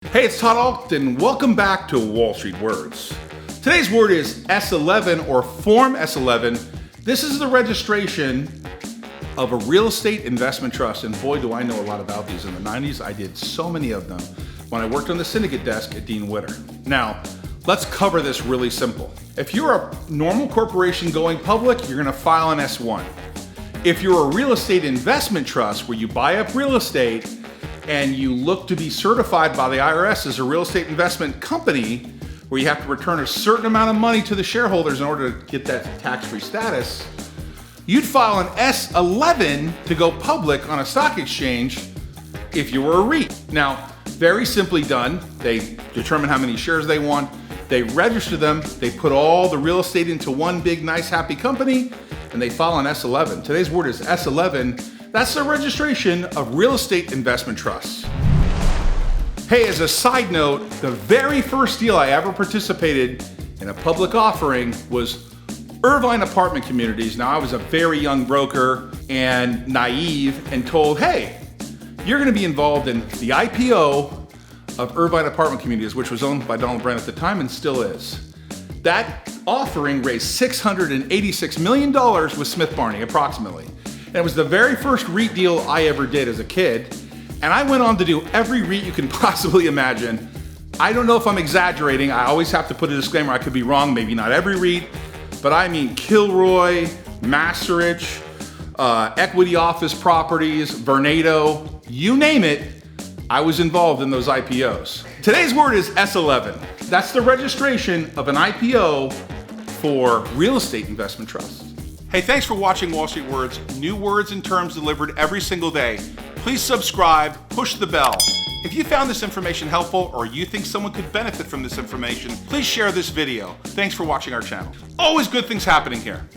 Hey, it's Todd Ault, and welcome back to Wall Street Words. Today's word is S-11 or Form S-11. This is the registration of a real estate investment trust, and boy, do I know a lot about these. In the 90s, I did so many of them when I worked on the syndicate desk at Dean Witter. Now, let's cover this really simple. If you're a normal corporation going public, you're gonna file an S-1. If you're a real estate investment trust where you buy up real estate and you look to be certified by the IRS as a real estate investment company, where you have to return a certain amount of money to the shareholders in order to get that tax-free status, you'd file an S-11 to go public on a stock exchange if you were a REIT. Now, very simply done. They determine how many shares they want, they register them, they put all the real estate into one big, nice, happy company, and they file an S-11. Today's word is S-11. That's the registration of real estate investment trusts. Hey, as a side note, the very first deal I ever participated in a public offering was Irvine Apartment Communities. Now, I was a very young broker and naive and told, hey, you're gonna be involved in the IPO of Irvine Apartment Communities, which was owned by Donald Brand at the time and still is. That offering raised $686 million with Smith Barney, approximately. And it was the very first REIT deal I ever did as a kid. And I went on to do every REIT you can possibly imagine. I don't know if I'm exaggerating. I always have to put a disclaimer. I could be wrong, maybe not every REIT, but I mean Kilroy, Macerich, Equity Office Properties, Vornado, you name it, I was involved in those IPOs. Today's word is S-11. That's the registration of an IPO for real estate investment trusts. Hey, thanks for watching Wall Street Words. New words and terms delivered every single day. Please subscribe, push the bell. If you found this information helpful or you think someone could benefit from this information, please share this video. Thanks for watching our channel. Always good things happening here.